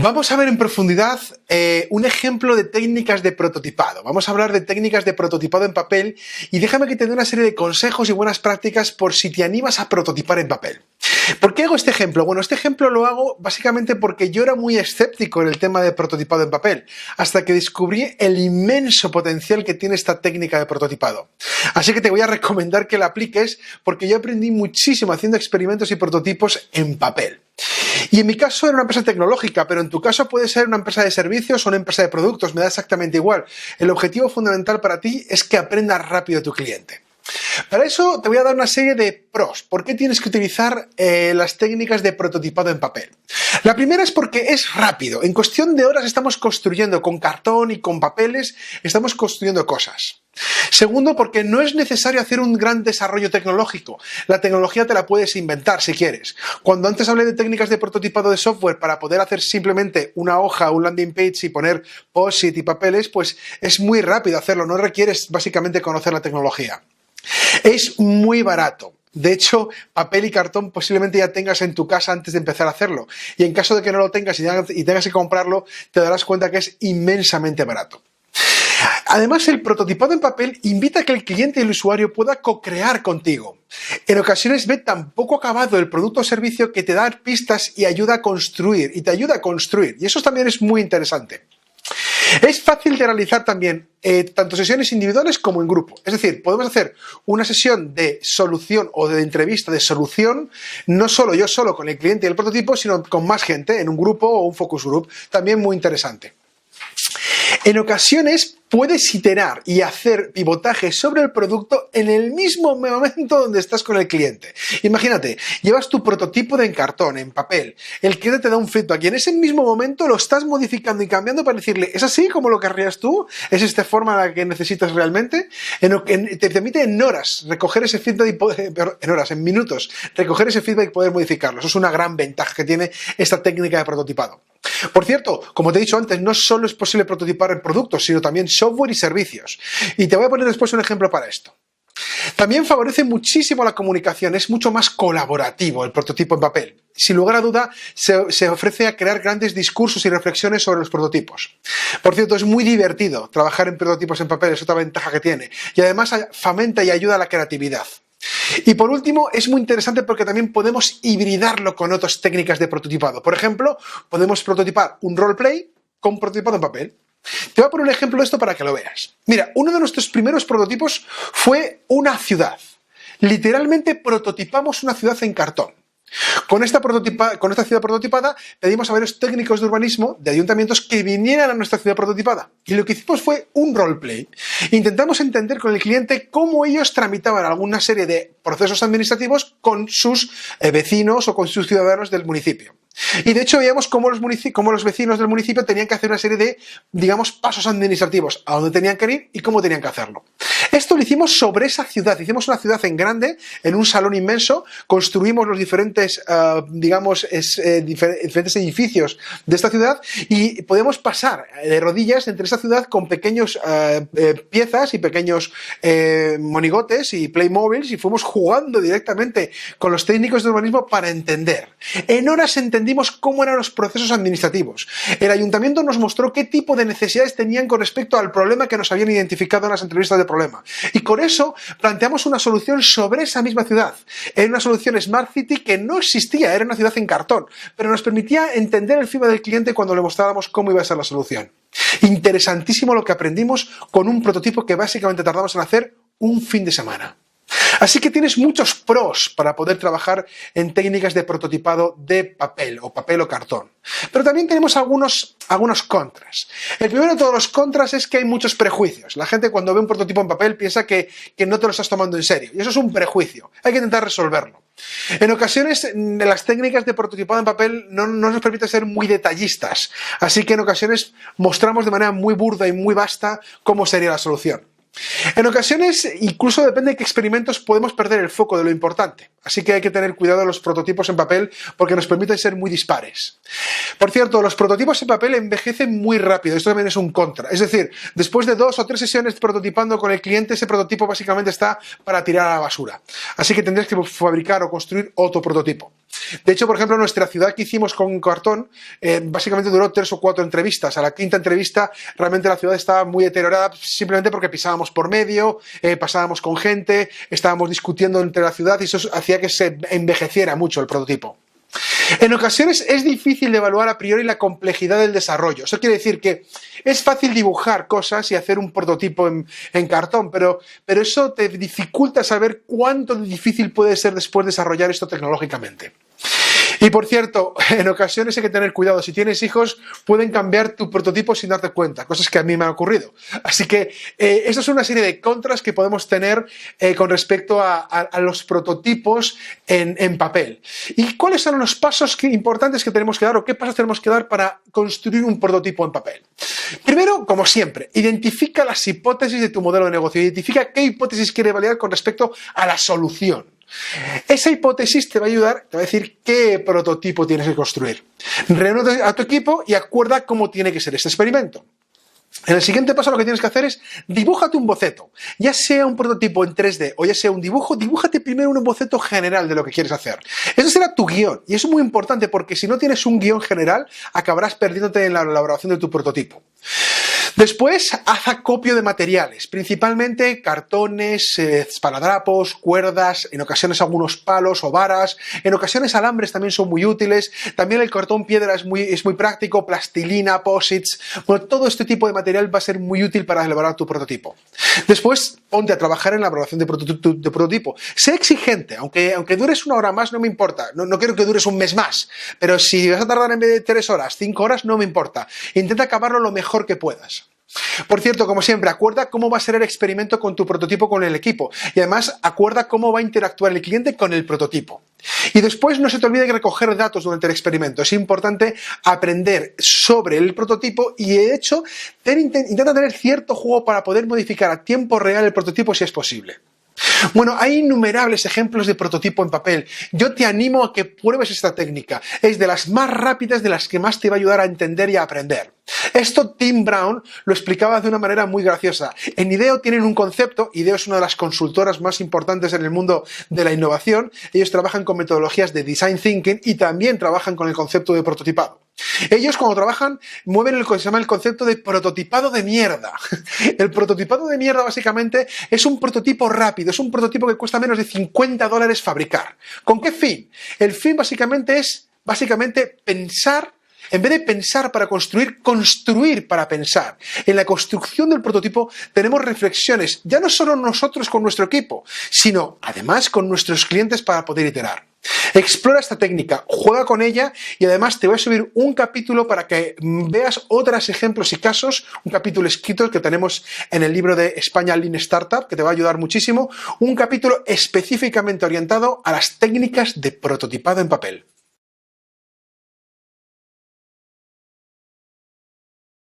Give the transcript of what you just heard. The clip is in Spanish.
Vamos a ver en profundidad un ejemplo de técnicas de prototipado. Vamos a hablar de técnicas de prototipado en papel y déjame que te dé una serie de consejos y buenas prácticas por si te animas a prototipar en papel. ¿Por qué hago este ejemplo? Bueno, este ejemplo lo hago básicamente porque yo era muy escéptico en el tema de prototipado en papel, hasta que descubrí el inmenso potencial que tiene esta técnica de prototipado. Así que te voy a recomendar que la apliques porque yo aprendí muchísimo haciendo experimentos y prototipos en papel. Y en mi caso era una empresa tecnológica, pero en tu caso puede ser una empresa de servicios o una empresa de productos, me da exactamente igual. El objetivo fundamental para ti es que aprendas rápido a tu cliente. Para eso te voy a dar una serie de pros. ¿Por qué tienes que utilizar las técnicas de prototipado en papel? La primera es porque es rápido. En cuestión de horas estamos construyendo con cartón y con papeles, estamos construyendo cosas. Segundo, porque no es necesario hacer un gran desarrollo tecnológico. La tecnología te la puedes inventar si quieres. Cuando antes hablé de técnicas de prototipado de software para poder hacer simplemente una hoja, un landing page y poner post-it y papeles, pues es muy rápido hacerlo. No requieres básicamente conocer la tecnología. Es muy barato. De hecho, papel y cartón posiblemente ya tengas en tu casa antes de empezar a hacerlo. Y en caso de que no lo tengas y tengas que comprarlo, te darás cuenta que es inmensamente barato. Además, el prototipado en papel invita a que el cliente y el usuario pueda co-crear contigo. En ocasiones ve tan poco acabado el producto o servicio que te da pistas y ayuda a construir, y eso también es muy interesante. Es fácil de realizar también tanto sesiones individuales como en grupo. Es decir, podemos hacer una sesión de solución o de entrevista de solución, no solo yo solo con el cliente y el prototipo, sino con más gente en un grupo o un focus group. También muy interesante. En ocasiones puedes iterar y hacer pivotaje sobre el producto en el mismo momento donde estás con el cliente. Imagínate, llevas tu prototipo de cartón, en papel, el cliente te da un feedback y en ese mismo momento lo estás modificando y cambiando para decirle, ¿es así como lo querrías tú? ¿Es esta forma la que necesitas realmente? Te permite en horas recoger ese feedback y poder, en minutos, recoger ese feedback y poder modificarlo. Eso es una gran ventaja que tiene esta técnica de prototipado. Por cierto, como te he dicho antes, no solo es posible prototipar en productos, sino también software y servicios. Y te voy a poner después un ejemplo para esto. También favorece muchísimo la comunicación, es mucho más colaborativo el prototipo en papel. Sin lugar a duda, se ofrece a crear grandes discursos y reflexiones sobre los prototipos. Por cierto, es muy divertido trabajar en prototipos en papel, es otra ventaja que tiene. Y además fomenta y ayuda a la creatividad. Y por último, es muy interesante porque también podemos hibridarlo con otras técnicas de prototipado. Por ejemplo, podemos prototipar un roleplay con prototipado en papel. Te voy a poner un ejemplo de esto para que lo veas. Mira, uno de nuestros primeros prototipos fue una ciudad. Literalmente prototipamos una ciudad en cartón. Con esta ciudad prototipada pedimos a varios técnicos de urbanismo de ayuntamientos que vinieran a nuestra ciudad prototipada. Y lo que hicimos fue un roleplay. Intentamos entender con el cliente cómo ellos tramitaban alguna serie de procesos administrativos con sus vecinos o con sus ciudadanos del municipio. Y de hecho veíamos cómo los vecinos del municipio tenían que hacer una serie de, digamos, pasos administrativos, a dónde tenían que ir y cómo tenían que hacerlo. Esto lo hicimos sobre esa ciudad, hicimos una ciudad en grande, en un salón inmenso, construimos los diferentes, diferentes edificios de esta ciudad y podemos pasar de rodillas entre esa ciudad con pequeños piezas y pequeños monigotes y playmobiles y fuimos jugando directamente con los técnicos de urbanismo para entender. En horas entendimos cómo eran los procesos administrativos. El ayuntamiento nos mostró qué tipo de necesidades tenían con respecto al problema que nos habían identificado en las entrevistas de problema. Y con eso planteamos una solución sobre esa misma ciudad. Era una solución Smart City que no existía, era una ciudad en cartón, pero nos permitía entender el feedback del cliente cuando le mostrábamos cómo iba a ser la solución. Interesantísimo lo que aprendimos con un prototipo que básicamente tardamos en hacer un fin de semana. Así que tienes muchos pros para poder trabajar en técnicas de prototipado de papel o cartón. Pero también tenemos algunos contras. El primero de todos los contras es que hay muchos prejuicios. La gente cuando ve un prototipo en papel piensa que no te lo estás tomando en serio. Y eso es un prejuicio. Hay que intentar resolverlo. En ocasiones las técnicas de prototipado en papel no nos permiten ser muy detallistas. Así que en ocasiones mostramos de manera muy burda y muy vasta cómo sería la solución. En ocasiones, incluso depende de qué experimentos, podemos perder el foco de lo importante. Así que hay que tener cuidado de los prototipos en papel porque nos permiten ser muy dispares. Por cierto, los prototipos en papel envejecen muy rápido. Esto también es un contra. Es decir, después de 2 o 3 sesiones prototipando con el cliente, ese prototipo básicamente está para tirar a la basura. Así que tendréis que fabricar o construir otro prototipo. De hecho, por ejemplo, nuestra ciudad que hicimos con cartón, básicamente duró 3 o 4 entrevistas. A la quinta entrevista, realmente la ciudad estaba muy deteriorada simplemente porque pisábamos por medio, pasábamos con gente, estábamos discutiendo entre la ciudad y eso hacía que se envejeciera mucho el prototipo. En ocasiones es difícil de evaluar a priori la complejidad del desarrollo. Eso quiere decir que es fácil dibujar cosas y hacer un prototipo en cartón, pero eso te dificulta saber cuánto difícil puede ser después desarrollar esto tecnológicamente. Y por cierto, en ocasiones hay que tener cuidado. Si tienes hijos, pueden cambiar tu prototipo sin darte cuenta, cosas que a mí me han ocurrido. Así que esta es una serie de contras que podemos tener con respecto a los prototipos en papel. ¿Y cuáles son los pasos importantes que tenemos que dar o qué pasos tenemos que dar para construir un prototipo en papel? Primero, como siempre, identifica las hipótesis de tu modelo de negocio. Identifica qué hipótesis quiere validar con respecto a la solución. Esa hipótesis te va a ayudar, te va a decir qué prototipo tienes que construir. Reúne a tu equipo y acuerda cómo tiene que ser este experimento. En el siguiente paso lo que tienes que hacer es dibújate un boceto, ya sea un prototipo en 3D o ya sea un dibujo, dibújate primero un boceto general de lo que quieres hacer. Eso será tu guión y eso es muy importante porque si no tienes un guión general acabarás perdiéndote en la elaboración de tu prototipo. Después, haz acopio de materiales, principalmente cartones, esparadrapos, cuerdas, en ocasiones algunos palos o varas, en ocasiones alambres también son muy útiles, también el cartón piedra es muy práctico, plastilina, posits, bueno, todo este tipo de material va a ser muy útil para elaborar tu prototipo. Después, ponte a trabajar en la elaboración de prototipo. Sé exigente, aunque dures 1 hora más no me importa, no quiero que dures un mes más, pero si vas a tardar en vez de 3 horas, 5 horas, no me importa. Intenta acabarlo lo mejor que puedas. Por cierto, como siempre, acuerda cómo va a ser el experimento con tu prototipo con el equipo y además acuerda cómo va a interactuar el cliente con el prototipo. Y después no se te olvide recoger datos durante el experimento. Es importante aprender sobre el prototipo y de hecho intenta tener cierto juego para poder modificar a tiempo real el prototipo si es posible. Bueno, hay innumerables ejemplos de prototipo en papel. Yo te animo a que pruebes esta técnica. Es de las más rápidas, de las que más te va a ayudar a entender y a aprender. Esto Tim Brown lo explicaba de una manera muy graciosa. En IDEO tienen un concepto, IDEO es una de las consultoras más importantes en el mundo de la innovación. Ellos trabajan con metodologías de design thinking y también trabajan con el concepto de prototipado. Ellos cuando trabajan mueven lo que se llama el concepto de prototipado de mierda. El prototipado de mierda básicamente es un prototipo rápido, es un prototipo que cuesta menos de $50 fabricar. ¿Con qué fin? El fin básicamente es pensar. En vez de pensar para construir, construir para pensar. En la construcción del prototipo tenemos reflexiones, ya no solo nosotros con nuestro equipo, sino además con nuestros clientes para poder iterar. Explora esta técnica, juega con ella y además te voy a subir un capítulo para que veas otros ejemplos y casos, un capítulo escrito que tenemos en el libro de España Lean Startup que te va a ayudar muchísimo, un capítulo específicamente orientado a las técnicas de prototipado en papel.